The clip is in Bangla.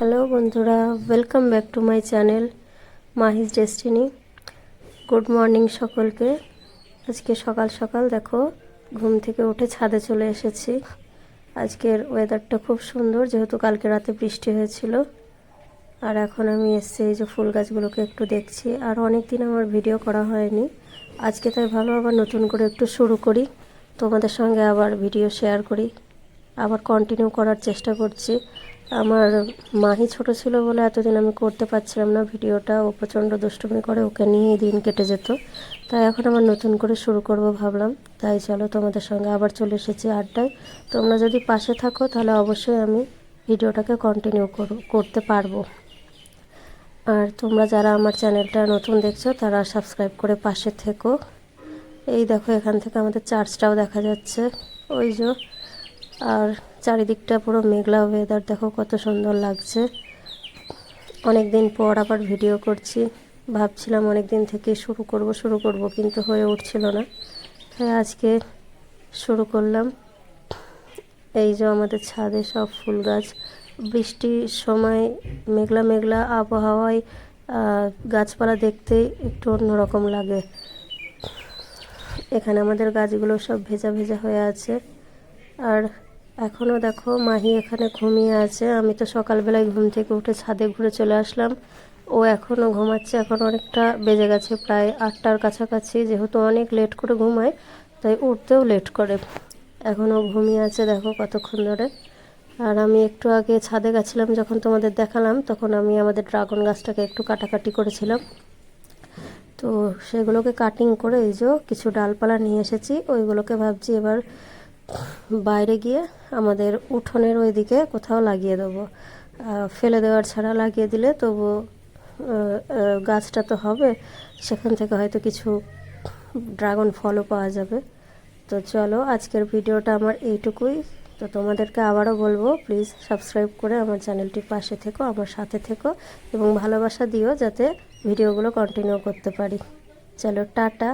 হ্যালো বন্ধুরা, welcome back to my channel Mahis destiny. Good morning সকলকে। আজকে সকাল সকাল দেখো ঘুম থেকে উঠে ছাদে চলে এসেছি। আজকের ওয়েদারটা খুব সুন্দর, যেহেতু কালকে রাতে বৃষ্টি হয়েছিল। আর এখন আমি এসছি এই যে ফুল গাছগুলোকে একটু দেখছি। আর অনেক দিন আমার ভিডিও করা হয়নি, আজকে তাই ভালো আবার নতুন করে একটু শুরু করি, তোমাদের সঙ্গে আবার ভিডিও শেয়ার করি, আবার কন্টিনিউ করার চেষ্টা করছি। আমার মাহি ছোট ছিল বলে এতদিন আমি করতে পারছিলাম না ভিডিওটা। ও প্রচণ্ড দুষ্টুমি করে, ওকে নিয়েই দিন কেটে যেত। তাই এখন আমার নতুন করে শুরু করব ভাবলাম। তাই চলো তোমাদের সঙ্গে আবার চলে এসেছি আড্ডায়। তোমরা যদি পাশে থাকো তাহলে অবশ্যই আমি ভিডিওটাকে কন্টিনিউ করতে পারবো। আর তোমরা যারা আমার চ্যানেলটা নতুন দেখছো তারা সাবস্ক্রাইব করে পাশে থেকো। এই দেখো এখান থেকে আমাদের চার্চটাও দেখা যাচ্ছে, ওই যে। আর চারিদিকটা পুরো মেঘলা ওয়েদার, দেখো কত সুন্দর লাগছে। অনেক দিন পর আবার ভিডিও করছি, ভাবছিলাম অনেক দিন থেকে শুরু করব কিন্তু হয়ে উঠছিল না, তাই আজকে শুরু করলাম। এই যে আমাদের ছাদে সব ফুল গাছ, বৃষ্টির সময় মেঘলা মেঘলা আবহাওয়ায় গাছপালা দেখতে একটু অন্যরকম লাগে। এখানে আমাদের গাছগুলো সব ভেজা ভেজা হয়ে আছে। আর এখনও দেখো মাহি এখানে ঘুমিয়ে আছে। আমি তো সকালবেলায় ঘুম থেকে উঠে ছাদে ঘুরে চলে আসলাম, ও এখনও ঘুমাচ্ছে। এখন অনেকটা বেজে গেছে, প্রায় 8টার কাছাকাছি। যেহেতু অনেক লেট করে ঘুমায় তাই উঠতেও লেট করে। এখনও ঘুমিয়ে আছে দেখো কতক্ষণ ধরে। আর আমি একটু আগে ছাদে গেছিলাম, যখন তোমাদের দেখালাম তখন আমি আমাদের ড্রাগন গাছটাকে একটু কাটাকাটি করেছিলাম। তো সেগুলোকে কাটিং করে এই যে কিছু ডালপালা নিয়ে এসেছি, ওইগুলোকে ভাবছি এবার বাইরে গিয়ে আমাদের উঠোনের ওইদিকে কোথাও লাগিয়ে দেবো। ফেলে দেওয়ার ছাড়া লাগিয়ে দিলে তবু গাছটা তো হবে, সেখান থেকে হয়তো কিছু ড্রাগন ফলও পাওয়া যাবে। তো চলো আজকের ভিডিওটা আমার এইটুকুই। তো তোমাদেরকে আবারও বলবো, প্লিজ সাবস্ক্রাইব করে আমার চ্যানেলটির পাশে থেকো, আমার সাথে থেকো এবং ভালোবাসা দিও যাতে ভিডিওগুলো কন্টিনিউ করতে পারি। চলো টাটা।